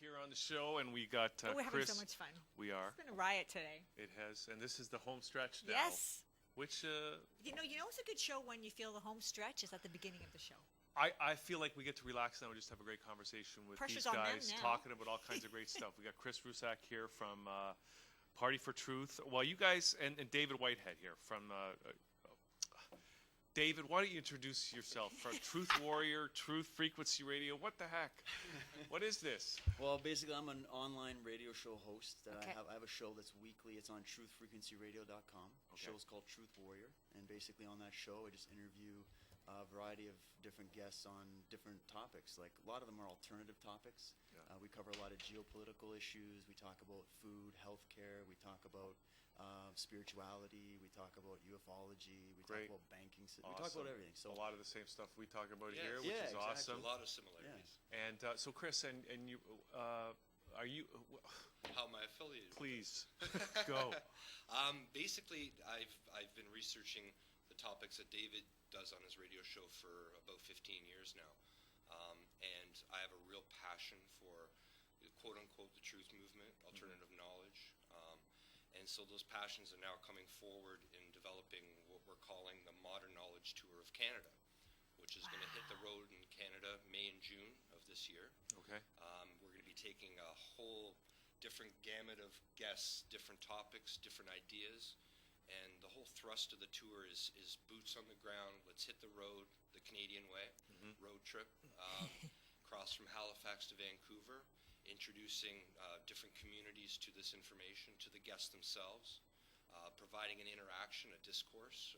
here on the show, and we got we're having Chris. so much fun. We are. It's been a riot today. It has, and this is the home stretch now. Yes. Which You know it's a good show when you feel the home stretch is at the beginning of the show. I feel like we get to relax now and just have a great conversation with Pressure's these on them guys, now. talking about all kinds of great stuff. We got Chris Russak here from Party for Truth. Well, you guys, and David Whitehead here from. David, why don't you introduce yourself? From Truth Warrior, Truth Frequency Radio. What the heck? What is this? Well, basically, I'm an online radio show host. Okay. I have a show that's weekly. It's on truthfrequencyradio.com. The Okay. show's called Truth Warrior. And basically on that show, I just interview a variety of different guests on different topics. Like, a lot of them are alternative topics. Yeah. We cover a lot of geopolitical issues. We talk about food, healthcare. We talk about spirituality. We talk about ufology. We Great. talk about banking. We Awesome. talk about everything. So A lot of the same stuff we talk about Yes. here, which Yeah, is exactly. awesome. A lot of similarities. And so, Chris, and you, are you? How am I affiliated? Please go. Basically, I've been researching the topics that David does on his radio show for about 15 years now, and I have a real passion for quote unquote the truth movement, alternative knowledge, and so those passions are now coming forward in developing what we're calling the Modern Knowledge Tour of Canada, which is going to hit the road in Canada May and June of this year. Okay. We're going to be taking a whole different gamut of guests, different topics, different ideas, and the whole thrust of the tour is boots on the ground. Let's hit the road, the Canadian way, road trip, across from Halifax to Vancouver, introducing different communities to this information, to the guests themselves, providing an interaction, a discourse,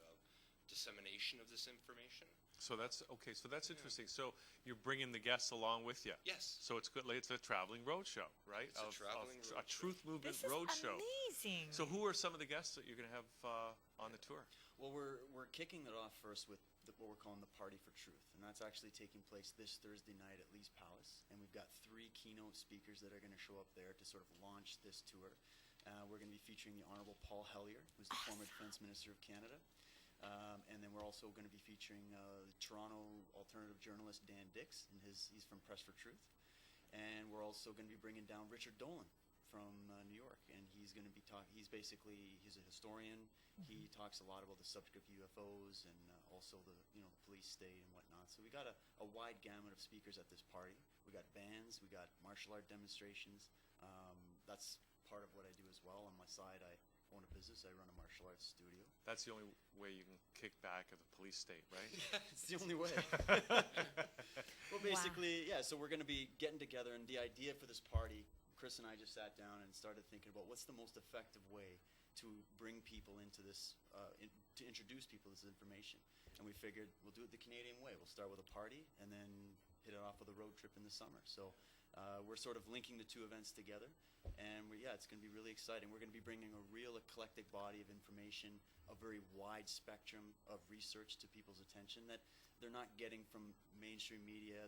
dissemination of this information. So that's okay. So that's interesting. So you're bringing the guests along with you. Yes. So it's good. It's a traveling road show, right? It's a traveling a road show. truth movement This is road show. amazing. So who are some of the guests that you're going to have on the tour? Well, we're kicking it off first with what we're calling the Party for Truth, and that's actually taking place this Thursday night at Lee's Palace. And we've got 3 keynote speakers that are going to show up there to sort of launch this tour. We're going to be featuring the Honourable Paul Hellyer, who's the former Defence Minister of Canada. And then we're also going to be featuring the Toronto alternative journalist Dan Dix, and he's from Press for Truth. And we're also going to be bringing down Richard Dolan from New York, and he's going to be he's a historian. He talks a lot about the subject of UFOs and also the police state and whatnot. So we got a wide gamut of speakers at this party. We got bands, we got martial art demonstrations. That's part of what I do as well. On my side, I own a business. I run a martial arts studio. That's the only way you can kick back at the police state, right? It's the only way. Well, basically, yeah, so we're going to be getting together, and the idea for this party, Chris and I just sat down and started thinking about what's the most effective way to bring people into this, to introduce people to this information. And we figured we'll do it the Canadian way. We'll start with a party and then hit it off with a road trip in the summer. So we're sort of linking the two events together. And it's going to be really exciting. We're going to be bringing a real eclectic body of information, a very wide spectrum of research to people's attention that they're not getting from mainstream media.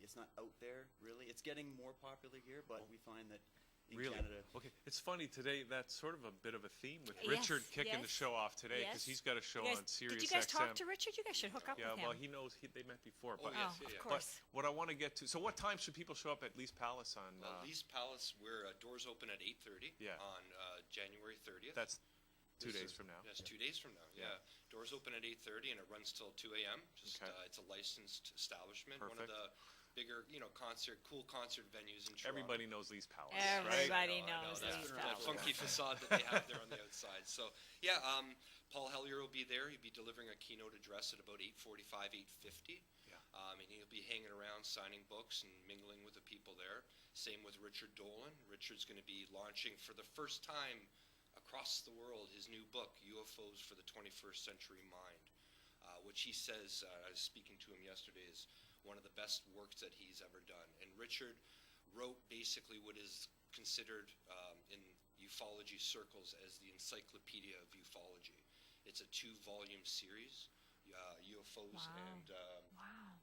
It's not out there, really. It's getting more popular here, but we find that in Really? Canada. Okay. It's funny today. That's sort of a bit of a theme with Yes, Richard kicking the yes, show off today because yes. he's got a show You guys- on Sirius Did you guys XM. talk to Richard? You guys should hook up Yeah, with him. well, he knows they met before. But, yes, of yeah. but course. what I want to get to. So, what time should people show up at Lee's Palace on? Lee's Palace, where doors open at 8:30 Yeah. on January 30th. That's 2 This days is- from now. Yes, 2 days from now. Yeah. Doors open at 8:30 and it runs till 2 a.m. Just Okay. it's a licensed establishment. One Perfect. of the bigger, cool concert venues in Toronto. Everybody knows Lee's Palace, Everybody right? I know, knows that, Lee's that Palace. funky facade that they have there on the outside. So yeah, Paul Hellyer will be there. He'll be delivering a keynote address at about 8:45, 8:50. Yeah. And he'll be hanging around, signing books and mingling with the people there. Same with Richard Dolan. Richard's going to be launching for the first time across the world his new book, UFOs for the 21st Century Mind, which he says, I was speaking to him yesterday, is one of the best works that he's ever done. And Richard wrote basically what is considered in ufology circles as the Encyclopedia of Ufology. It's a 2-volume series, UFOs Wow. and Wow.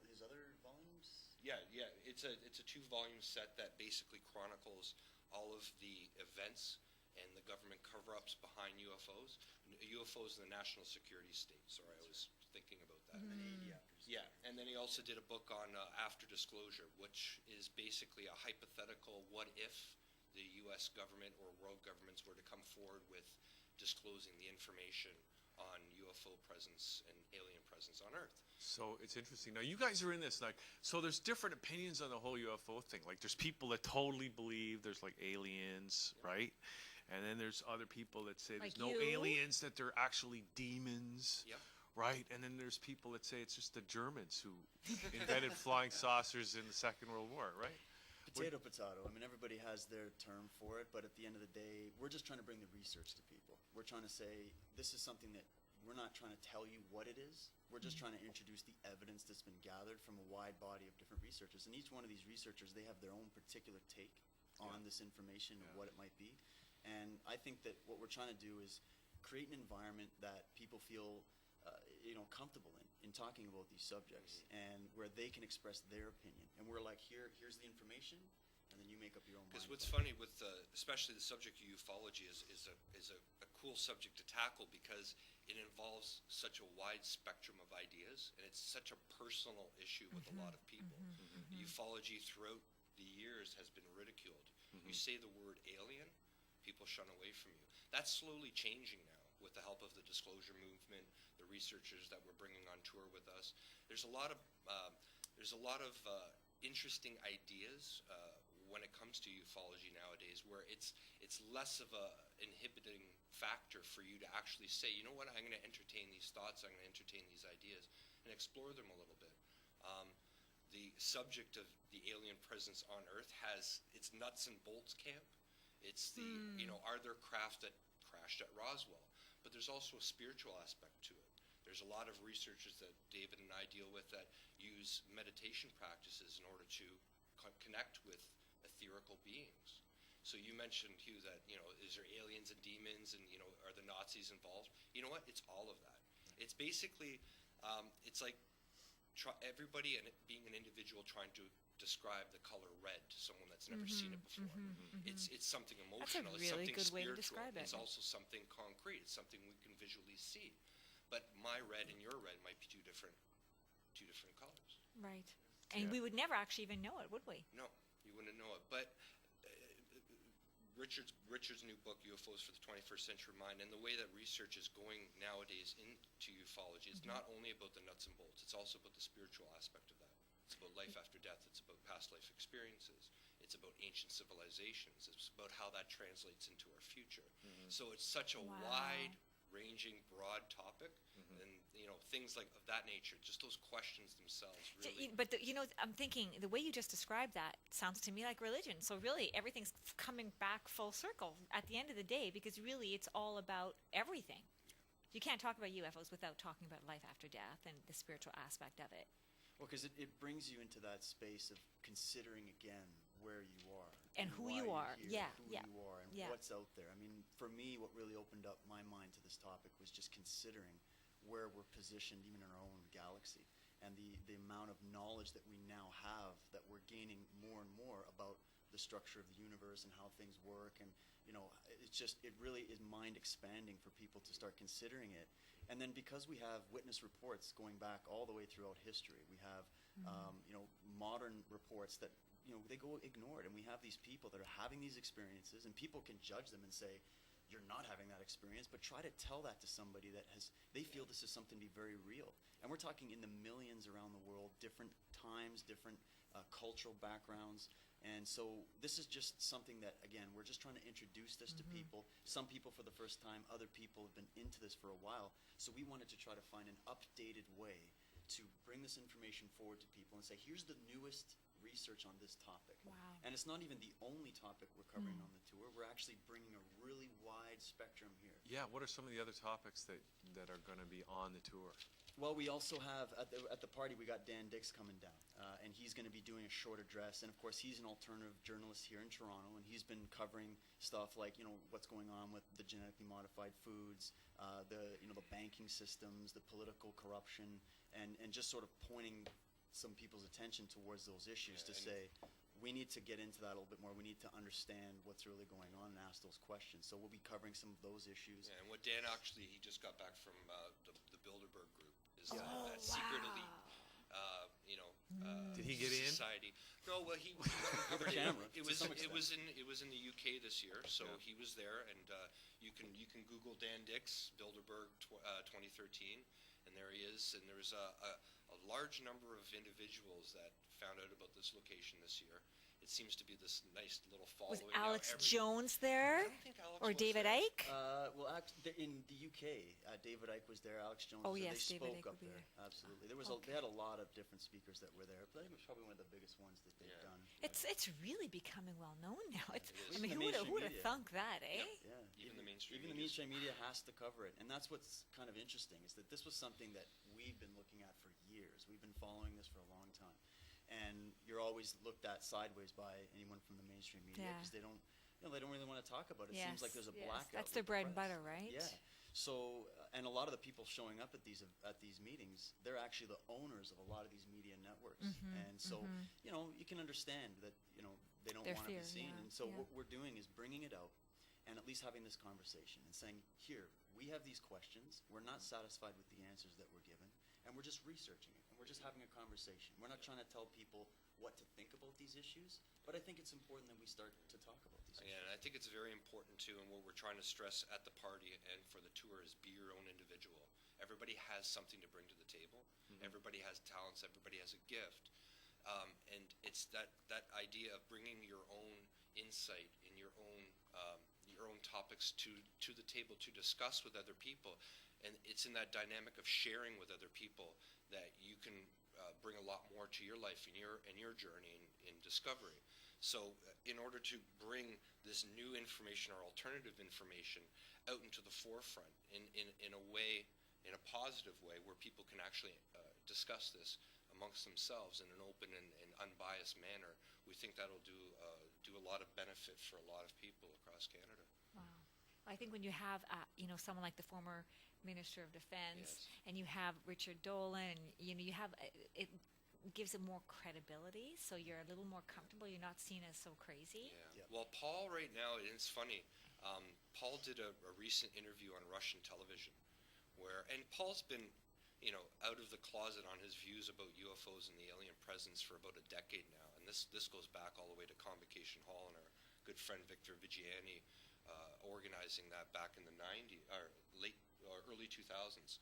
His other volumes? yeah, it's a 2-volume set that basically chronicles all of the events and the government cover-ups behind UFOs. UFOs in the national security state. Sorry, I was thinking about that. And 80 after. Yeah, and then he also did a book on after disclosure, which is basically a hypothetical what if the U.S. government or world governments were to come forward with disclosing the information on UFO presence and alien presence on Earth. So it's interesting. Now you guys are in this, like, so there's different opinions on the whole UFO thing. Like there's people that totally believe there's like aliens, right? And then there's other people that say there's Like no you? aliens, that they're actually demons. Yep. Right? And then there's people that say it's just the Germans who invented flying saucers in the Second World War, right? Potato. I mean, everybody has their term for it, but at the end of the day, we're just trying to bring the research to people. We're trying to say, this is something that we're not trying to tell you what it is. We're just trying to introduce the evidence that's been gathered from a wide body of different researchers. And each one of these researchers, they have their own particular take on this information and what it might be. And I think that what we're trying to do is create an environment that people feel comfortable in talking about these subjects, and where they can express their opinion. And we're like, here's the information, and then you make up your own mind. Because what's funny with especially the subject of ufology is a cool subject to tackle, because it involves such a wide spectrum of ideas, and it's such a personal issue with a lot of people. Ufology throughout the years has been ridiculed. You say the word alien, people shun away from you. That's slowly changing now with the help of the disclosure movement, the researchers that we're bringing on tour with us. There's a lot of interesting ideas when it comes to ufology nowadays, where it's less of a inhibiting factor for you to actually say, you know what, I'm going to entertain these thoughts, I'm going to entertain these ideas, and explore them a little bit. The subject of the alien presence on Earth has its nuts and bolts camp. It's the, are there craft that crashed at Roswell? But there's also a spiritual aspect to it. There's a lot of researchers that David and I deal with that use meditation practices in order to connect with etherical beings. So you mentioned, Hugh, that, is there aliens and demons, and, are the Nazis involved? You know what? It's all of that. It's basically, it's like everybody and being an individual trying to describe the color red to someone that's never seen it before. It's something emotional. That's a really it's something good way to spiritual. describe it. It's also something concrete. It's something we can visually see. But my red and your red might be two different colors. Right. And we would never actually even know it, would we? No, you wouldn't know it. But Richard's new book, UFOs for the 21st Century Mind, and the way that research is going nowadays into ufology, it's not only about the nuts and bolts, it's also about the spiritual aspect of that. It's about life after death, it's about past life experiences, it's about ancient civilizations, it's about how that translates into our future. So it's such a wide-ranging, broad topic, and things like of that nature, just those questions themselves really. But I'm thinking the way you just described that sounds to me like religion. So really, everything's coming back full circle at the end of the day, because really, it's all about everything. You can't talk about UFOs without talking about life after death and the spiritual aspect of it. Well, because it brings you into that space of considering again where you are. And who why you you're are. here, Yeah, who yeah, you are, and yeah. what's out there. I mean, for me, what really opened up my mind to this topic was just considering where we're positioned even in our own galaxy, and the amount of knowledge that we now have, that we're gaining more and more about the structure of the universe and how things work. And it really is mind expanding for people to start considering it. And then because we have witness reports going back all the way throughout history, we have modern reports that they go ignored, and we have these people that are having these experiences, and people can judge them and say, you're not having that experience, but try to tell that to somebody that they feel this is something to be very real. And we're talking in the millions around the world, different times, different cultural backgrounds. And so this is just something that, again, we're just trying to introduce this to people. Some people for the first time, other people have been into this for a while. So we wanted to try to find an updated way to bring this information forward to people and say, here's the newest research on this topic. Wow. And it's not even the only topic we're covering on the tour. We're actually bringing a really wide spectrum here. Yeah, what are some of the other topics that are going to be on the tour? Well, we also have, at the party, we got Dan Dix coming down, and he's going to be doing a short address. And, of course, he's an alternative journalist here in Toronto, and he's been covering stuff like, what's going on with the genetically modified foods, the banking systems, the political corruption, and just sort of pointing some people's attention towards those issues to say, we need to get into that a little bit more. We need to understand what's really going on and ask those questions. So we'll be covering some of those issues. Yeah, and what Dan actually, he just got back from the Bilderberg group, is Oh, that secret wow. elite, Did he get in? society. No, well, he covered it. camera, It to was some it was in the UK this year, so Yeah. he was there, and you can Google Dan Dix Bilderberg 2013, and there he is. And there was a large number of individuals that found out about this location this year. It seems to be this nice little Was following. now Alex every- Jones I there? don't think Alex Or was David there. Icke? In the UK, David Icke was there, Alex Jones Oh, was there. yes, They David spoke Icke up would be there. there. Absolutely. They Okay. had a lot of different speakers that were there, but I think it was probably one of the biggest ones that they've Yeah. done. It's really becoming well known now. It's, It is. I mean, Even the who would mainstream have media. thunk that, eh? Yep. Yeah, Even the mainstream Even the media's- mainstream media has to cover it, and that's what's kind of interesting is that this was something that we've been looking at for years. We've been following this for a long time, and you're always looked at sideways by anyone from the mainstream media Yeah. because they don't really want to talk about it. It seems like there's a Yes, blackout. That's with their the bread and press. butter, right? Yeah. So, and a lot of the people showing up at these meetings, they're actually the owners of a lot of these media networks, and so you can understand that they don't Their want to be fear, seen, yeah, and so yeah. what we're doing is bringing it out and at least having this conversation and saying, here, we have these questions, we're not satisfied with the answers that we're given, and we're just researching it, and we're just having a conversation. We're not trying to tell people what to think about these issues, but I think it's important that we start to talk about these issues. Yeah, and I think it's very important too, and what we're trying to stress at the party and for the tour is be your own individual. Everybody has something to bring to the table. Everybody has talents. Everybody has a gift, and it's that idea of bringing your own insight and your own topics to the table to discuss with other people, and it's in that dynamic of sharing with other people that you can bring a lot more to your life and your journey in discovery. So in order to bring this new information or alternative information out into the forefront in a way, in a positive way, where people can actually discuss this amongst themselves in an open and unbiased manner, we think that'll do a lot of benefit for a lot of people across Canada. Wow. I think when you have, someone like the former Minister of Defense, Yes. and you have Richard Dolan, and you have it gives it more credibility, so you're a little more comfortable. You're not seen as so crazy. Yeah. Yep. Well, Paul right now, and it's funny, Paul did a recent interview on Russian television and Paul's been, out of the closet on his views about UFOs and the alien presence for about a decade now. And this goes back all the way to Convocation Hall and our good friend Victor Vigiani organizing that back in the 90s, or early 2000s.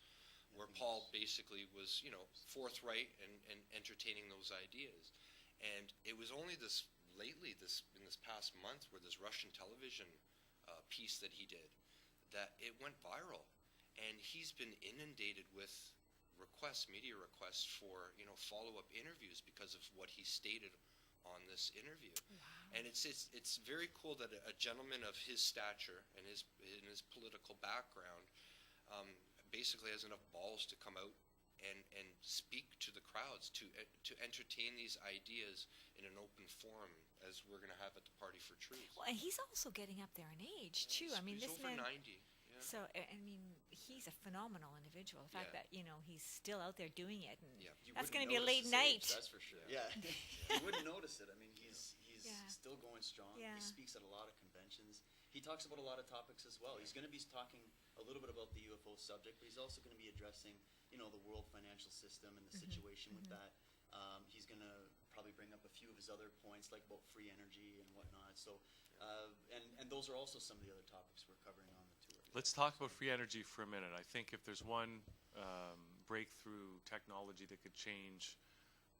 Where Paul basically was, forthright and entertaining those ideas. And it was only in this past month, where this Russian television piece that he did, that it went viral. And he's been inundated with media requests for, follow-up interviews because of what he stated on this interview. Wow. And it's very cool that a gentleman of his stature and his political background basically has enough balls to come out and speak to the crowds, to entertain these ideas in an open forum, as we're going to have at the Party for Truth. Well, and he's also getting up there in age too. I mean, he's this over man. 90. Yeah. So I mean, he's a phenomenal individual. The fact Yeah. that he's still out there doing it, and Yeah. You that's wouldn't going to be a late notice his age, night. that's for sure. Yeah, you wouldn't notice it. I mean, he's Yeah. still going strong. Yeah. He speaks at a lot of conventions. He talks about a lot of topics as well. He's going to be talking a little bit about the UFO subject, but he's also going to be addressing, the world financial system and the situation with that. He's going to probably bring up a few of his other points, like about free energy and whatnot. So, and those are also some of the other topics we're covering on the tour. Let's talk about free energy for a minute. I think if there's one breakthrough technology that could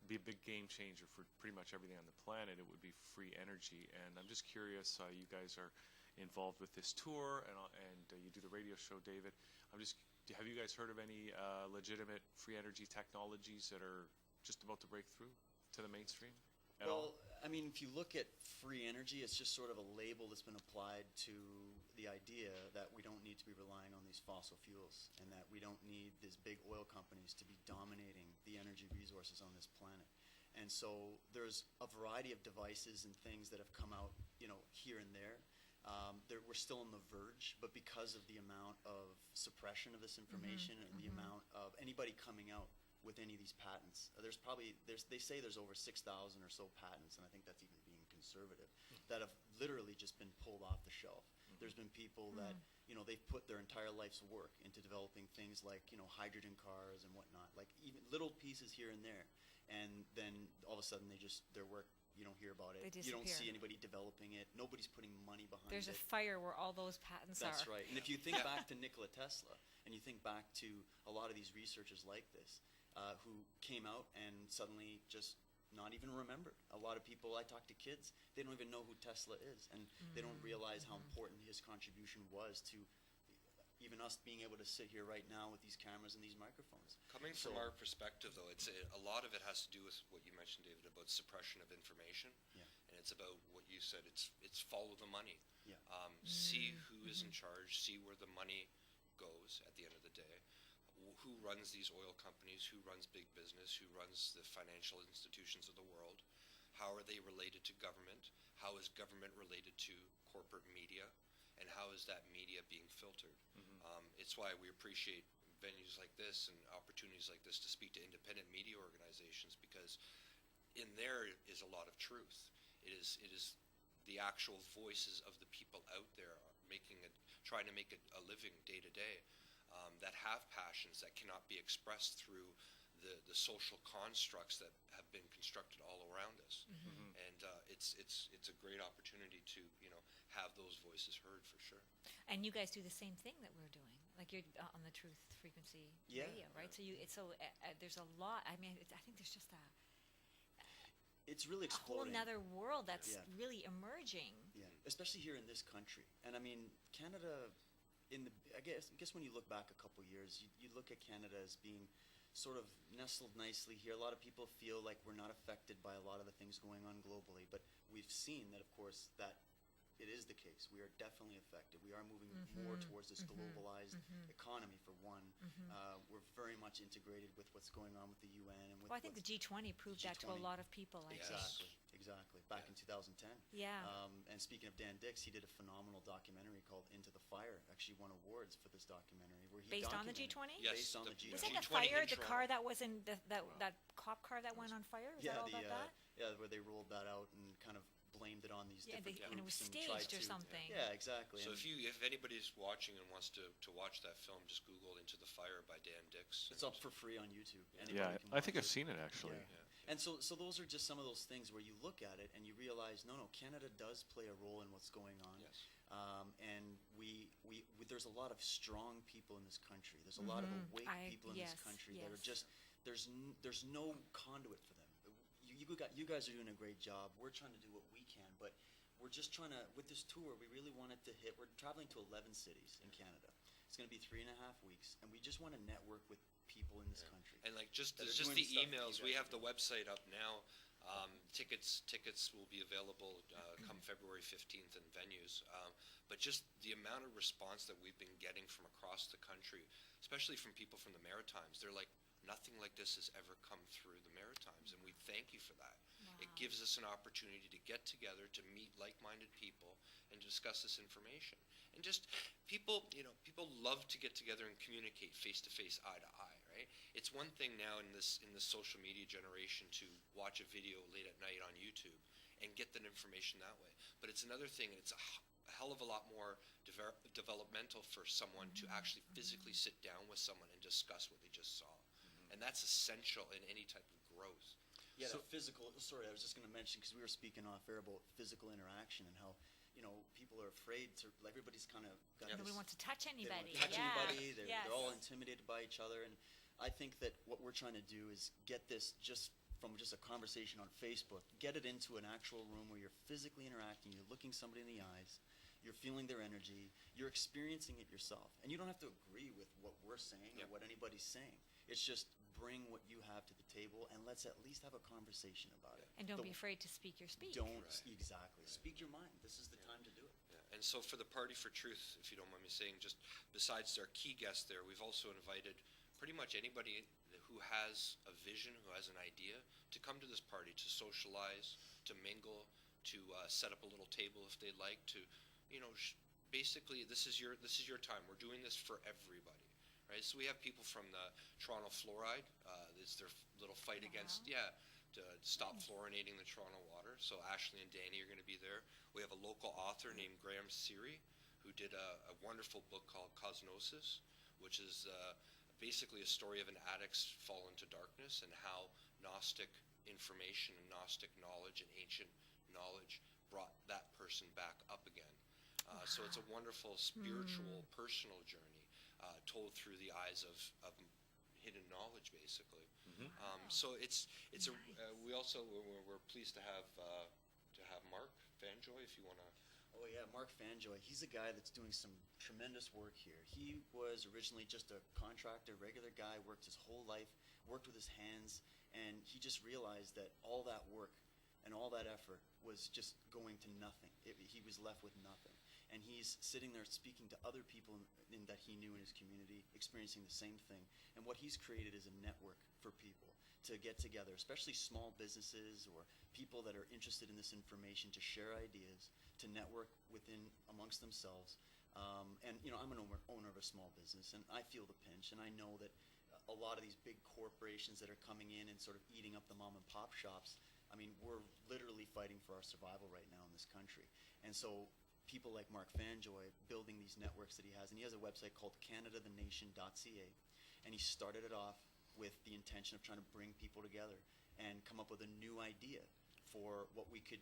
be a big game changer for pretty much everything on the planet, it would be free energy. And I'm just curious, you guys are involved with this tour, and you do the radio show, David. Have you guys heard of any legitimate free energy technologies that are just about to break through to the mainstream at all? Well, I mean, if you look at free energy, it's just sort of a label that's been applied to the idea that we don't need to be relying on these fossil fuels, and that we don't need these big oil companies to be dominating the energy resources on this planet. And so there's a variety of devices and things that have come out, here and there. We're still on the verge, but because of the amount of suppression of this information and the amount of anybody coming out with any of these patents, they say there's over 6,000 or so patents, and I think that's even being conservative, that have literally just been pulled off the shelf. There's been people that, they've put their entire life's work into developing things like, hydrogen cars and whatnot, like even little pieces here and there. And then all of a sudden their work, you don't hear about it. They You don't see disappear. anybody developing it. Nobody's putting money behind There's it. a fire where all those patents That's are. right. And if you think back to Nikola Tesla, and you think back to a lot of these researchers like this, who came out and suddenly just not even remembered. A lot of people, I talk to kids, they don't even know who Tesla is, and they don't realize how important his contribution was to even us being able to sit here right now with these cameras and these microphones. Coming from our perspective, though, a lot of it has to do with what you mentioned, David, about suppression of information. Yeah. And it's about what you said. It's follow the money. Yeah. See who is in charge. See where the money goes at the end of the day. Who runs these oil companies? Who runs big business? Who runs the financial institutions of the world? How are they related to government? How is government related to corporate media? And how is that media being filtered? It's why we appreciate venues like this and opportunities like this to speak to independent media organizations, because in there is a lot of truth. It is the actual voices of the people out there trying to make a living day to day, that have passions that cannot be expressed through the social constructs that have been constructed all around us. And it's a great opportunity to have those voices heard, for sure. And you guys do the same thing that we're doing, like you're on the Truth Frequency Radio, right? So there's a lot. I mean, I think there's just It's really a whole exploding. another world that's Yeah. really emerging. Yeah, especially here in this country. And I mean, Canada, I guess when you look back a couple years, you look at Canada as being sort of nestled nicely here. A lot of people feel like we're not affected by a lot of the things going on globally, but we've seen that, of course, that it is the case. We are definitely affected. We are moving more towards this globalized economy, for one. We're very much integrated with what's going on with the UN and with Well, I think the G20 proved that to a G20. lot of people. I think. Exactly. Back in 2010. Yeah. And speaking of Dan Dix, he did a phenomenal documentary called Into the Fire. Actually won awards for this documentary. Where he Based on the documented- G20? Yes, Based on the Was G20. that the G20 fire, in the Toronto. car that was in that cop car that went on fire? Is that all about that? Where they rolled that out and kind of blamed it on these Yeah, different groups and it was tried staged or to- something. Yeah, exactly. So And if anybody's watching and wants to watch that film, just Google Into the Fire by Dan Dix. it's up for free on YouTube. Anybody Yeah, can I think watch I've it. seen it actually. Yeah. And so those are just some of those things where you look at it and you realize, no, Canada does play a role in what's going on. Yes. And there's a lot of strong people in this country. There's a lot of awake people in this country that are just there's no conduit for them. You guys are doing a great job. We're trying to do what we can, but we're just trying to, with this tour, we really wanted to hit. We're traveling to 11 cities in Canada. It's going to be 3.5 weeks, and we just want to network with people in this country. And like just that are the doing stuff that you emails, guys we are have the website up now. Tickets will be available come February 15th in venues. But just the amount of response that we've been getting from across the country, especially from people from the Maritimes, they're like, nothing like this has ever come through the Maritimes, and we thank you for that. It gives us an opportunity to get together, to meet like-minded people, and discuss this information. And just people love to get together and communicate face-to-face, eye-to-eye, right? It's one thing now in this social media generation to watch a video late at night on YouTube and get that information that way. But it's another thing, and it's a hell of a lot more developmental for someone to actually physically sit down with someone and discuss what they just saw. And that's essential in any type of growth. Yeah, sorry, I was just going to mention, because we were speaking off air about physical interaction and how, people are afraid to, everybody's kind of got Nobody this, wants to touch they don't anybody. wanna touch Yeah. anybody, they're Yes. all intimidated by each other, and I think that what we're trying to do is get this from just a conversation on Facebook, get it into an actual room where you're physically interacting, you're looking somebody in the eyes, you're feeling their energy, you're experiencing it yourself, and you don't have to agree with what we're saying or what anybody's saying. It's just bring what you have to the table, and let's at least have a conversation about it. And don't be afraid to speak your speech. Exactly. Speak your mind. This is the time to do it. Yeah. And so for the Party for Truth, if you don't mind me saying, just besides our key guest there, we've also invited pretty much anybody who has a vision, who has an idea, to come to this party, to socialize, to mingle, to set up a little table if they'd like, to, basically this is your time. We're doing this for everybody. Right, so we have people from the Toronto Fluoride. It's their little fight against to stop fluorinating the Toronto water. So Ashley and Danny are going to be there. We have a local author named Graham Seary, who did a wonderful book called Cosnosis, which is basically a story of an addict's fall into darkness and how Gnostic information and Gnostic knowledge and ancient knowledge brought that person back up again. So it's a wonderful spiritual, personal journey told through the eyes of hidden knowledge, basically. So we're pleased to have Mark Fanjoy, if you want to. Oh yeah, Mark Fanjoy. He's a guy that's doing some tremendous work here. He was originally just a contractor, regular guy, worked his whole life, worked with his hands, and he just realized that all that work and all that effort was just going to nothing. He was left with nothing. And he's sitting there speaking to other people that he knew in his community, experiencing the same thing. And what he's created is a network for people to get together, especially small businesses or people that are interested in this information, to share ideas, to network amongst themselves. And I'm an owner of a small business, and I feel the pinch, and I know that a lot of these big corporations that are coming in and sort of eating up the mom and pop shops, I mean, we're literally fighting for our survival right now in this country. And so people like Mark Fanjoy building these networks that he has, and he has a website called CanadaTheNation.ca, and he started it off with the intention of trying to bring people together and come up with a new idea for what we could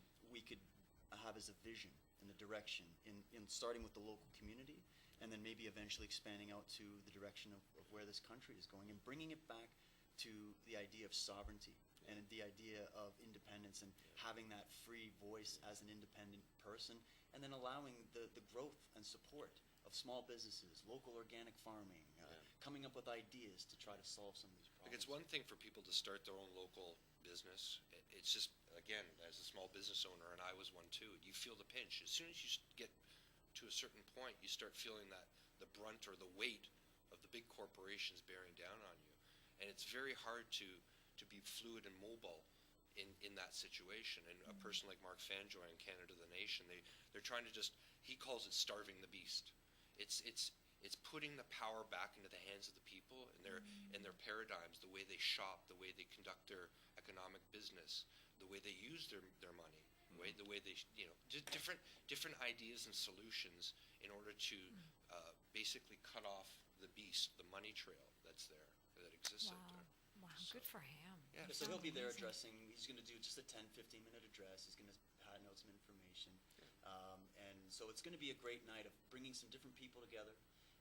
have as a vision and a direction in starting with the local community, and then maybe eventually expanding out to the direction of where this country is going, and bringing it back to the idea of sovereignty and the idea of independence, and having that free voice as an independent person, and then allowing the growth and support of small businesses, local organic farming, coming up with ideas to try to solve some of these problems. Like, it's one thing for people to start their own local business. It's just, again, as a small business owner, and I was one too, you feel the pinch. As soon as you get to a certain point, you start feeling that the brunt or the weight of the big corporations bearing down on you. And it's very hard to be fluid and mobile in that situation. And a person like Mark Fanjoy in Canada the Nation, they're trying to he calls it starving the beast. It's putting the power back into the hands of the people and their paradigms, the way they shop, the way they conduct their economic business, the way they use their money, the way they just different ideas and solutions in order to basically cut off the beast, the money trail that exists out there. Wow, good for him. Yeah. So he'll be there Amazing. he's going to do just a 10-15 minute address. He's going to hand out some information. And so it's going to be a great night of bringing some different people together.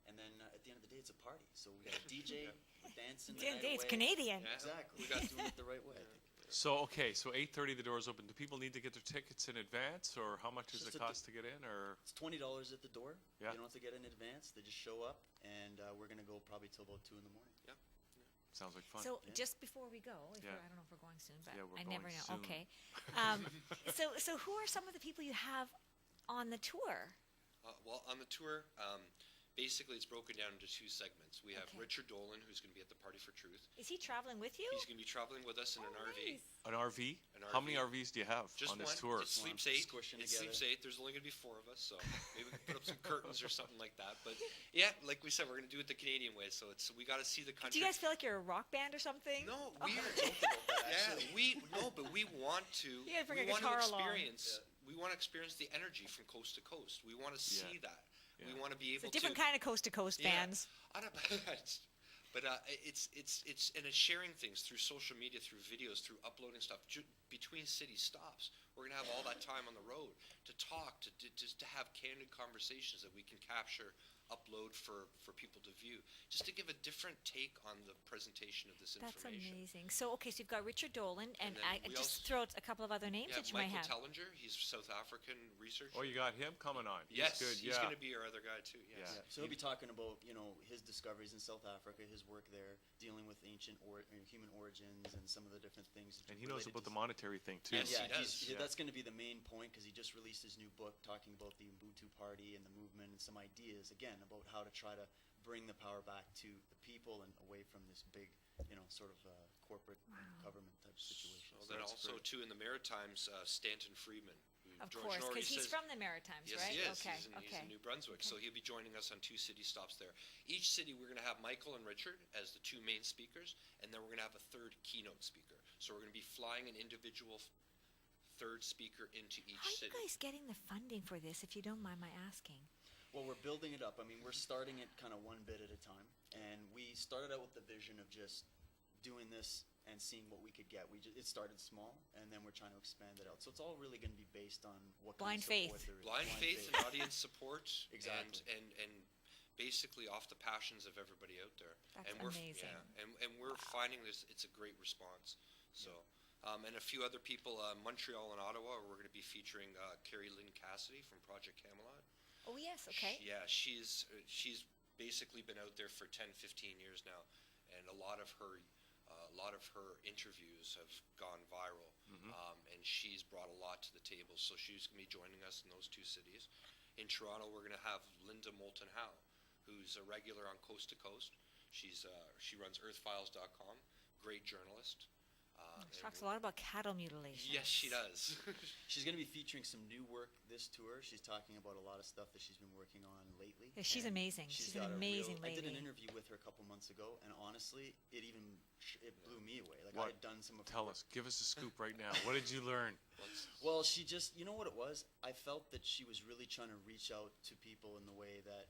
And then at the end of the day, it's a party. So we got a DJ, we're dancing the night It's away. Canadian. Yeah. Exactly. We got to do it the right way, I think. So 8:30 the doors open. Do people need to get their tickets in advance, or how much does it Just cost to get in? Or It's $20 at the door. Yeah. You don't have to get in advance. They just show up, and we're going to go probably till about 2 in the morning. sounds like fun. So Yeah. just before we go, Yeah. I don't know if we're going soon, but Yeah, we're I never going know. soon. Okay. So who are some of the people you have on the tour? Well, on the tour, basically it's broken down into two segments. We have Okay. Richard Dolan, who's going to be at the Party for Truth. Is he traveling with you? He's going to be traveling with us in an RV. Nice. An RV? An How many RV. RVs do you have Just on this one. tour? It sleeps One. 8. Squishing It together. sleeps 8. There's only going to be 4 of us, so maybe we can put up some curtains or something like that. But yeah, like we said, we're going to do it the Canadian way. So we got to see the Do country. you guys feel like you're a rock band or something? No, Oh. we are. actually. But we want to. You gotta bring we a want to guitar along. experience. We want to experience the energy from coast to coast. We want to see that. We Yeah. want to be It's able a different to. kind of coast to coast Yeah. bands. I don't, but it's sharing things through social media, through videos, through uploading stuff between city stops. We're gonna have all that time on the road to talk, to have candid conversations that we can capture, upload for people to view, just to give a different take on the presentation of this That's information. amazing. So you've got Richard Dolan, and then I we just also- throw out a couple of other names Yeah, that you might Michael have. Tellinger, he's a South African researcher. Oh, you got him coming on. Yes, He's good. he's going to be our other guy too. Yes. Yeah. So he'll be talking about his discoveries in South Africa, his work there, dealing with ancient human origins and some of the different things. And he knows related about to the monetary thing too. Yes, he Yeah, does. that's going to be the main point, because he just released his new book talking about the Ubuntu Party and the movement, and some ideas again about how to try to bring the power back to the people and away from this big, sort of corporate government type situation. So So then that's also great. too in the Maritimes, Stanton Friedman. Who Of George course, Norrie because he's says- from the Maritimes, Yes, right? he is. Okay, He's in New Brunswick, so he'll be joining us on 2 city stops there. Each city, we're going to have Michael and Richard as the 2 main speakers, and then we're going to have a third keynote speaker. So we're going to be flying an individual third speaker into each How are you city. guys getting the funding for this, if you don't mind my asking? Well, we're building it up. I mean, we're starting it kind of one bit at a time. And we started out with the vision of just doing this and seeing what we could get. It started small, and then we're trying to expand it out. So it's all really going to be based on what kind Blind of support faith. there is. Blind faith and audience support. Exactly. And basically off the passions of everybody out there. That's and we're, amazing. Yeah, and we're finding it's a great response. So, and a few other people, Montreal and Ottawa, we're going to be featuring Carrie Lynn Cassidy from Project Camelot. Oh, yes, okay. She's basically been out there for 10, 15 years now, and a lot of her interviews have gone viral, and she's brought a lot to the table. So she's going to be joining us in those two cities. In Toronto, we're going to have Linda Moulton Howe, who's a regular on Coast to Coast. She runs earthfiles.com, great journalist. She talks a lot about cattle mutilation. Yes, she does. She's going to be featuring some new work this tour. She's talking about a lot of stuff that she's been working on lately. Yeah, she's And amazing. She's an got a amazing I did an lady. interview with her a couple months ago, and honestly, it blew me away. Like, What? I had done some of her Tell work. us. Give us a scoop right now. What did you learn? Well, she just, you know what it was? I felt that she was really trying to reach out to people in the way that,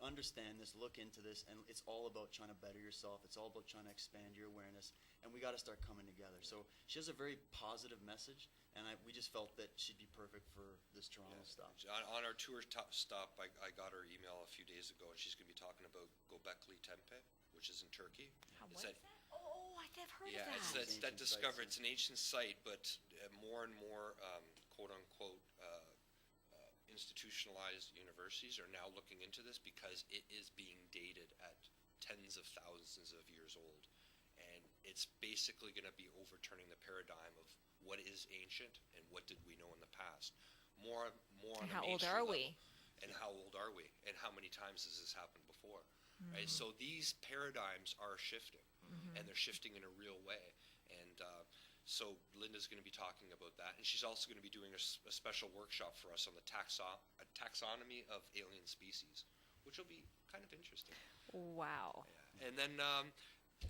understand this, look into this, and it's all about trying to better yourself. It's all about trying to expand your awareness, and we got to start coming together. So she has a very positive message, and we just felt that she'd be perfect for this Toronto stop. On our tour stop, I got her email a few days ago, and she's going to be talking about Göbekli Tepe, which is in Turkey. What It's is that? Oh, I've heard Yeah, of it's that. that Ancient discovery. sites, It's an ancient site, but more and more quote unquote institutionalized universities are now looking into this because it is being dated at tens of thousands of years old, and it's basically going to be overturning the paradigm of what is ancient and what did we know in the past. More on And a how old mainstream are level. we? And how old are we? And how many times has this happened before? Right. So these paradigms are shifting, and they're shifting in a real way. And so Linda's going to be talking about that, and she's also going to be doing a special workshop for us on the taxonomy of alien species, which will be kind of interesting. Wow. Yeah. And then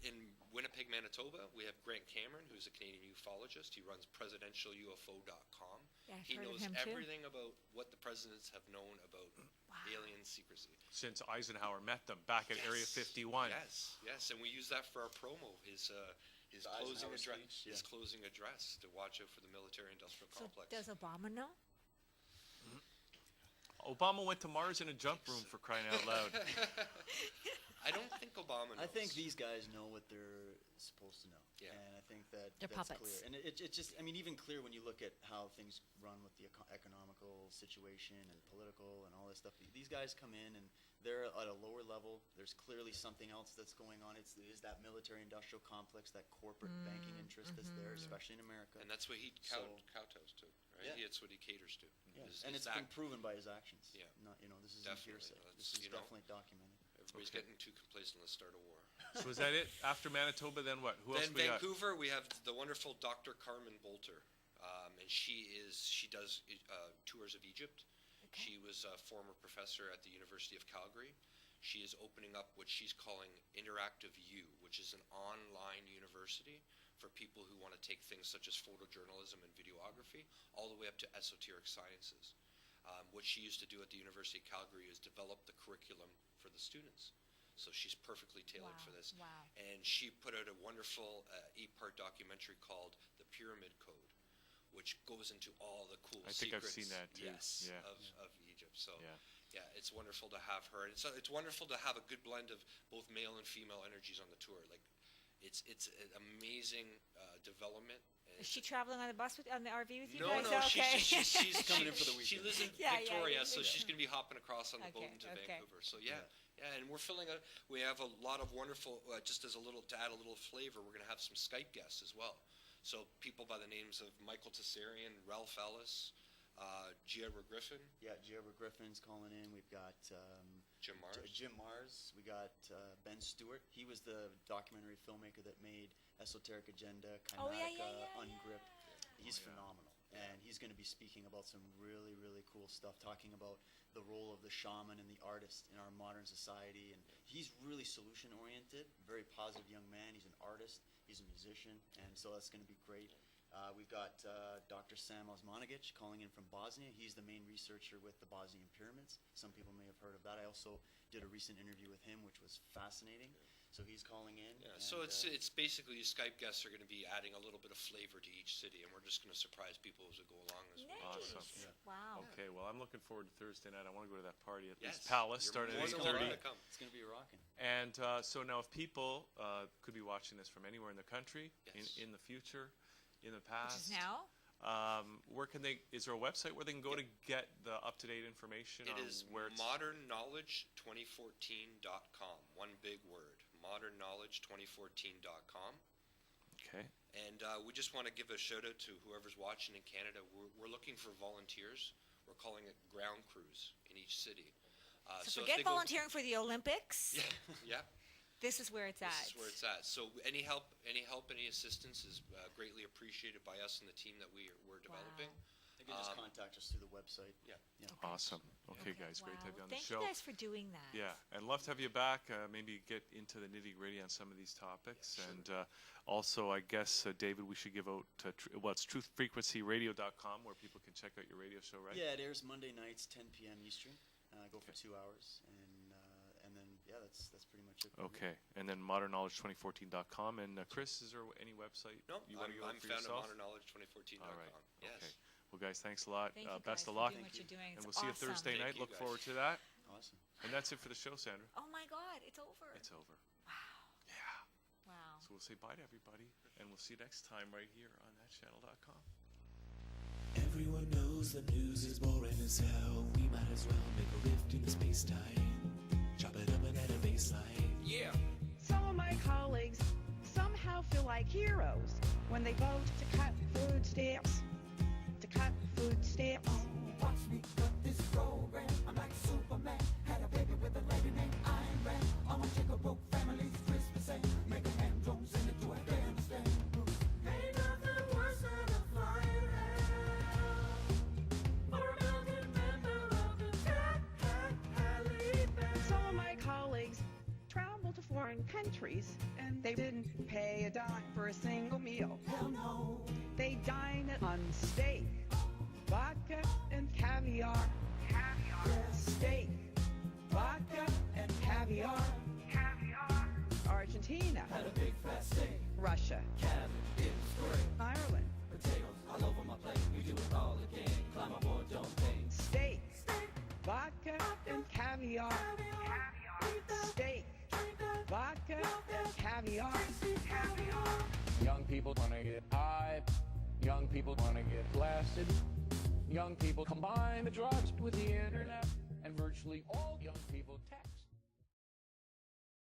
in Winnipeg, Manitoba, we have Grant Cameron, who's a Canadian ufologist. He runs presidentialufo.com. Yeah, I've He heard of knows him too. everything about what the presidents have known about alien secrecy. Since Eisenhower met them back at Area 51. Yes, and we use that for our promo. His The closing Eisenhower address. speech, His yeah. closing address to watch out for the military-industrial So complex. does Obama know? Obama went to Mars in a jump room for crying out loud. I don't think Obama knows. I think these guys know what they're supposed to know. Yeah. And I think that They're that's puppets. clear. And it just, I mean, even clear when you look at how things run with the economical situation and political and all this stuff. These guys come in and they're at a lower level. There's clearly something else that's going on. It is that military-industrial complex, that corporate banking interest that's there, especially in America. And that's what he So- kowtows to, right? Yeah. That's what he caters to. Yeah. Is- And is it's been that- proven by his actions. Yeah. Not, this isn't Definitely. hearsay. That's, This is you know, definitely documented. Everybody's Okay. getting too complacent. Let's start a war. So is that it? After Manitoba, then what? Who else Then we got? Vancouver, we have the wonderful Dr. Carmen Bolter, and she does tours of Egypt. Okay. She was a former professor at the University of Calgary. She is opening up what she's calling Interactive U, which is an online university for people who want to take things such as photojournalism and videography all the way up to esoteric sciences. What she used to do at the University of Calgary is develop the curriculum for the students. So she's perfectly tailored for this. Wow. And she put out a wonderful 8-part documentary called The Pyramid Code, which goes into all the cool I think I've secrets seen that too. Yes, Yeah. of Egypt. So Yeah. yeah, it's wonderful to have her. And it's wonderful to have a good blend of both male and female energies on the tour. Like it's an amazing development. And Is she traveling on the bus on the RV with you no, guys? no, Okay. she's coming in for the She weekend. lives in Yeah, Victoria, yeah, so yeah. she's going to be hopping across on the boat Okay, into okay. Vancouver. So yeah, and we're filling a. We have a lot of wonderful. Just as a little to add a little flavor, we're going to have some Skype guests as well. So people by the names of Michael Tessarian, Ralph Ellis, Giabra Griffin, Yeah, Giabra Griffin's calling in. We've got Jim Mars. Jim Mars. We got Ben Stewart. He was the documentary filmmaker that made Esoteric Agenda, Chimerica, Oh, yeah. Ungripped. He's phenomenal. and he's going to be speaking about some really, really cool stuff, talking about the role of the shaman and the artist in our modern society. And he's really solution-oriented, very positive young man. He's an artist, he's a musician, and so that's going to be great. We've got Dr. Sam Osmanagic calling in from Bosnia. He's the main researcher with the Bosnian pyramids. Some people may have heard of that. I also did a recent interview with him, which was fascinating. So he's calling in. Yeah, so it's basically Skype guests are going to be adding a little bit of flavor to each city, and we're just going to surprise people as we go along as well. Nice. Awesome. Yeah. Wow. Okay, well, I'm looking forward to Thursday night. I want to go to that party at Yes, Lee's Palace, you're starting more at than 8:30. welcome to come. It's going to be rocking. And so now, if people could be watching this from anywhere in the country, Yes. in the future, in the Which past, is now? where can they? Is there a website where they can go to get the up-to-date information It on is where it's? modernknowledge2014.com. One big word, modernknowledge2014.com. Okay. And we just want to give a shout out to whoever's watching in Canada. We're looking for volunteers. We're calling it ground crews in each city. So if forget they go- volunteering for the Olympics. Yeah, yeah. This is where it's at. This is where it's at. So any help, any assistance is greatly appreciated by us and the team that we're developing. They can just contact us through the website. Yeah. Awesome. Okay, guys, great to have you on the Thank show. you guys for doing that. Yeah, and love to have you back. Maybe get into the nitty-gritty on some of these topics. Yeah, And also, I guess, David, we should give out it's truthfrequencyradio.com, where people can check out your radio show, right? Yeah, it airs Monday nights, 10 p.m. Eastern. Go for 2 hours, and then yeah, that's pretty much it. Okay, and then modernknowledge2014.com. And Chris, is there any website No, you want to I'm give out for found at yourself? modernknowledge2014.com. All right. Yes. Okay. Well, guys, thanks a lot. Thank you Best guys of for luck. doing what you're doing. And It's we'll see you awesome. Thursday Thank night. you, Look guys. forward to that. Awesome. And that's it for the show, Sandra. Oh my God, it's over. It's over. Wow. Yeah. Wow. So we'll say bye to everybody, and we'll see you next time right here on thatchannel.com. Everyone knows the news is boring as hell. We might as well make a rift in the space-time. Chop it up and add a baseline. Yeah! Some of my colleagues somehow feel like heroes when they vote to cut food stamps. To cut food stamps. Watch me cut this program. I'm like Superman. Had a baby with a lady named Ayn Rand. I'm gonna take a broke family's Christmas and make a hand drum sing it to Afghanistan. Ain't nothing worse than a flying hell for a mountain member of the Taliban. Some of my colleagues travel to foreign countries and they didn't pay a dime for a single meal. Hell no. They dine on steak, vodka, and caviar. Steak, vodka, and caviar. Argentina, Had a big fat steak. Russia, Cabin, it was great. Ireland, Potatoes all over my plate. We do it all again. Climb aboard, don't pay. steak, vodka, and caviar. Steak, vodka, and caviar. Young people want to get high. Young people want to get blasted. Young people combine the drugs with the internet. And virtually all young people tech.